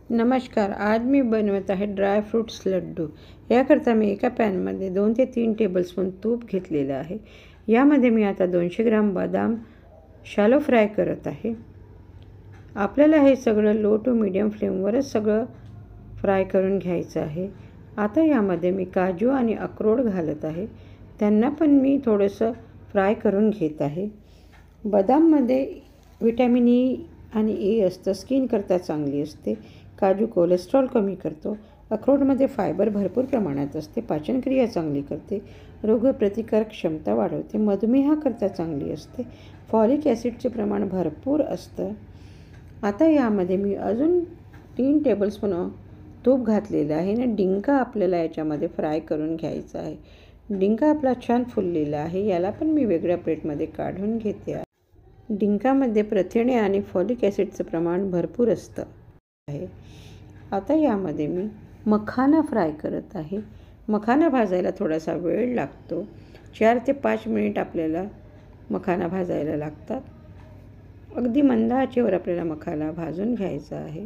नमस्कार. आज मी बनवत आहे ड्राय फ्रूट्स लड्डू. याकरता मी एका पॅनमध्ये 2 ते 3 टेबलस्पून तूप घेतलेलं आहे. यामध्ये मी आता 200 ग्राम बदाम शॅलो फ्राय करत आहे. आपल्याला हे सगळं लो टू मीडियम फ्लेमवरच सगळं फ्राय करून घ्यायचं आहे. आता यामध्ये मी काजू आणि अक्रोड घालत आहे. त्यांना पण मी थोडंसं फ्राय करून घेत आहे. बदाममध्ये व्हिटॅमिन ई आणि ए असतं, स्किनकरता चांगली असते. काजू कोलेस्ट्रॉल कमी करतो. अक्रोडमध्ये फायबर भरपूर प्रमाणात असते, पाचनक्रिया चांगली करते, रोगप्रतिकारक क्षमता वाढवते, मधुमेहाकरता चांगली असते, फॉलिक ॲसिडचे प्रमाण भरपूर असतं. आता यामध्ये मी अजून 3 टेबलस्पून तूप घातलेलं आहे आणि डिंका आपल्याला याच्यामध्ये फ्राय करून घ्यायचा आहे. डिंका आपला छान फुललेला आहे. याला पण मी वेगळ्या प्लेटमध्ये काढून घेते आहे. डिंकामध्ये प्रथिने आणि फॉलिक ॲसिडचं प्रमाण भरपूर असतं आहे. आता यामध्ये मी मखाना फ्राय करत आहे. मखाना भाजायला थोडासा वेळ लागतो. 4 ते 5 मिनिट आपल्याला मखाना भाजायला लागतात. अगदी मंद आचेवर आपल्याला मखाना भाजून घ्यायचा आहे.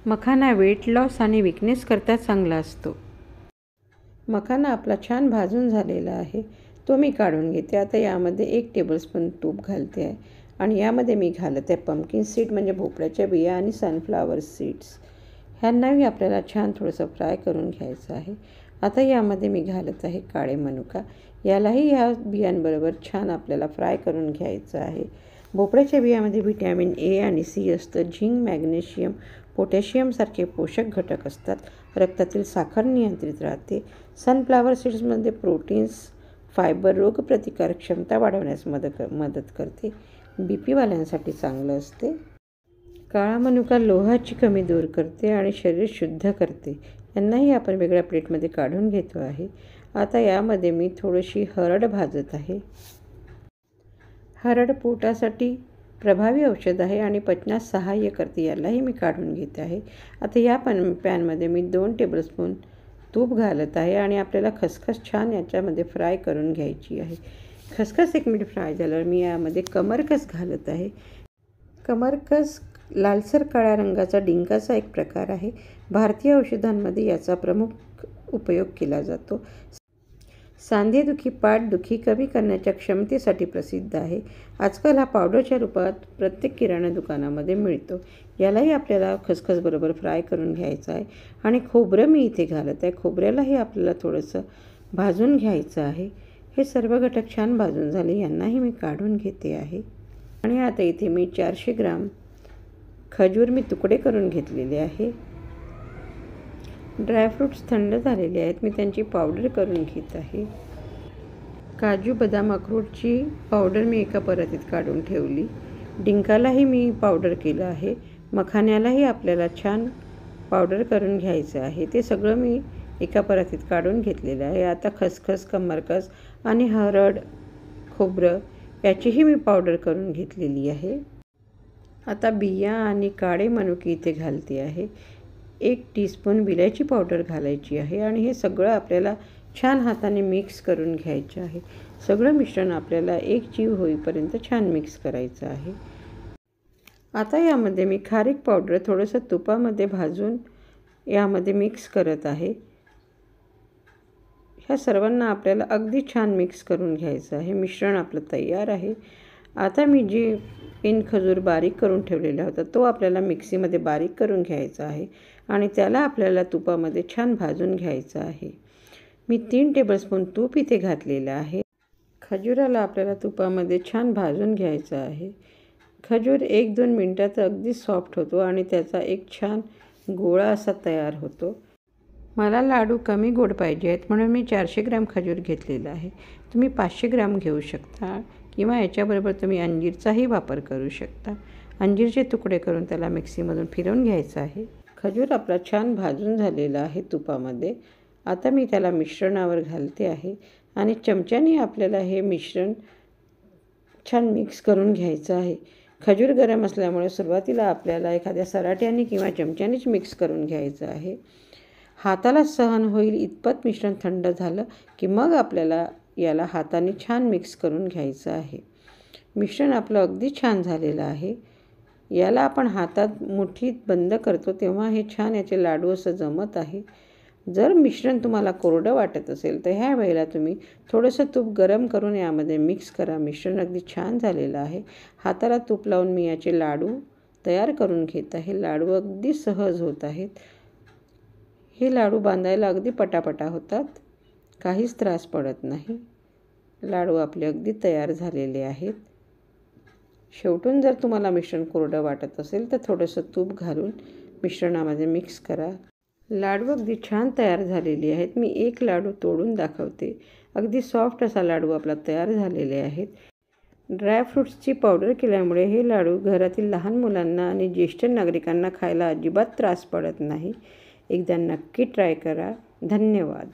मखाना वेट लॉस आणि विकनेस करता चांगला असतो. मखाना आपला छान भाजून झालेला आहे, तो मी काढून घेते. आता यामध्ये 1 टेबलस्पून तूप घालते आहे आणि यामध्ये मी घालत आहे पंपकिन सीड म्हणजे भोपळ्याच्या बिया आणि सनफ्लावर सीड्स. ह्यांनाही आपल्याला छान थोडंसं फ्राय करून घ्यायचं आहे. आता यामध्ये मी घालत आहे काळे मनुका. यालाही ह्या बियांबरोबर छान आपल्याला फ्राय करून घ्यायचं आहे. भोपळ्याच्या बियामध्ये व्हिटॅमिन ए आणि सी असतं. झिंक, मॅग्नेशियम, पोटॅशियमसारखे पोषक घटक असतात. रक्तातील साखर नियंत्रित राहते. सनफ्लावर सीड्समध्ये प्रोटीन्स, फायबर, रोगप्रतिकारक क्षमता वाढवण्यास मदत करते. बीपीवाल्यांसाठी चांगलं असते. काळा मनुका लोहाची कमी दूर करते आणि शरीर शुद्ध करते. यांनाही आपण वेगळ्या प्लेटमध्ये काढून घेतो आहे. आता यामध्ये मी थोडीशी हरड भाजत आहे. हरड पोटासाठी प्रभावी औषध आहे आणि पचनास सहाय्य करते. यालाही मी काढून घेत आहे. आता या पॅनमध्ये मी 2 टेबलस्पून तूप घालत आहे आणि आपल्याला खसखस छान याच्यामध्ये फ्राय करून घ्यायची आहे. खसखस 1 मिनिट फ्राय झाल्यावर मी यामध्ये कमरकस घालत आहे. कमरकस लालसर काळ्या रंगाचा डिंकाचा एक प्रकार आहे. भारतीय औषधांमध्ये याचा प्रमुख उपयोग केला जातो. सांधेदुखी, पाठदुखी कमी करण्याच्या क्षमतेसाठी प्रसिद्ध आहे. आजकाल हा पावडरच्या रूपात प्रत्येक किराणा दुकानामध्ये मिळतो. यालाही आपल्याला खसखसबरोबर फ्राय करून घ्यायचं आहे. आणि खोबरं मी इथे घालत आहे. खोबऱ्यालाही आपल्याला थोडंसं भाजून घ्यायचं आहे. हे सर्व घटक छान भाजून झाले. यांनाही मी काढून घेते आहे. आणि आता इथे मी 400 ग्राम खजूर मी तुकडे करून घेतलेले आहे. ड्रायफ्रूट्स थंड झालेले आहेत. मी त्यांची पावडर करून घेत आहे. काजू, बदाम, अक्रोडची पावडर मी एका परातीत काढून ठेवली. डिंकालाही मी पावडर केलं आहे. मखान्यालाही आपल्याला छान पावडर करून घ्यायचं आहे. ते सगळं मी एका परातीत काढून घेतलेलं आहे. आता खसखस, कमरकस आणि हरड, खोबरं याचीही मी पावडर करून घेतलेली आहे. आता बिया आणि काळे मनुके इथे घालते आहे. 1 टीस्पून विलायची पावडर घालायची आहे आणि हे सगळं आपल्याला छान हाताने मिक्स करून घ्यायचं आहे. सगळं मिश्रण आपल्याला एक जीव होईपर्यंत छान मिक्स करायचं आहे. आता यामध्ये मी खारीक पावडर थोडंसं तुपामध्ये भाजून यामध्ये मिक्स करत आहे. ह्या सर्वांना आपल्याला अगदी छान मिक्स करून घ्यायचं आहे. मिश्रण आपलं तयार आहे. आता मी जी पिन खजूर बारीक करून ठेवलेला होता तो आपल्याला मिक्सीमध्ये बारीक करून घ्यायचा आहे आणि त्याला आपल्याला तुपामध्ये छान भाजून घ्यायचं आहे. मी 3 टेबलस्पून तूप इथे घातलेलं आहे. खजुराला आपल्याला तुपामध्ये छान भाजून घ्यायचं आहे. खजूर 1-2 मिनटात अगदी सॉफ्ट होतो आणि त्याचा एक छान गोळा असा तयार होतो. मला लाडू कमी गोड पाहिजे आहेत म्हणून मी 400 ग्राम खजूर घेतलेला आहे. तुम्ही 500 ग्राम घेऊ शकता किंवा याच्याबरोबर तुम्ही अंजीरचाही वापर करू शकता. अंजीरचे तुकडे करून त्याला मिक्सीमधून फिरवून घ्यायचं आहे. खजूर आपला छान भाजून झालेला आहे तुपामध्ये. आता मी त्याला मिश्रणावर घालते आहे आणि चमच्याने आपल्याला हे मिश्रण छान मिक्स करून घ्यायचं आहे. खजूर गरम असल्यामुळे सुरुवातीला आपल्याला एखाद्या सराट्याने किंवा चमच्यानेच मिक्स करून घ्यायचं आहे. हाताला सहन होईल इतपत मिश्रण थंड झालं की मग आपल्याला याला हाताने छान मिक्स करून घ्यायचं आहे. मिश्रण आपलं अगदी छान झालेलं आहे. याला आपण हातात मुठीत बंद करतो तेव्हा हे छान याचे लाडू असं जमत आहे. जर मिश्रण तुम्हाला कोरडं वाटत असेल तर ह्या वेळेला तुम्ही थोडंसं तूप गरम करून यामध्ये मिक्स करा. मिश्रण अगदी छान झालेलं आहे. हाताला तूप लावून मी याचे लाडू तयार करून घेत आहे. लाडू अगदी सहज होत आहेत. हे लाडू बांधायला अगदी पटापटा होतात. काहीच त्रास पडत नाही. लाडू आपले अगदी तयार झालेले आहेत. शेवटून जर तुम्हाला मिश्रण कोरडं वाटत असेल तर थोडंसं तूप घालून मिश्रणामध्ये मिक्स करा. लाडू अगदी छान तयार झालेले आहेत. मी एक लाडू तोडून दाखवते. अगदी सॉफ्ट असा लाडू आपला तयार झालेले आहेत. ड्रायफ्रूट्सची पावडर केल्यामुळे हे लाडू घरातील लहान मुलांना आणि ज्येष्ठ नागरिकांना खायला अजिबात त्रास पडत नाही. एकदा नक्की ट्राय करा. धन्यवाद.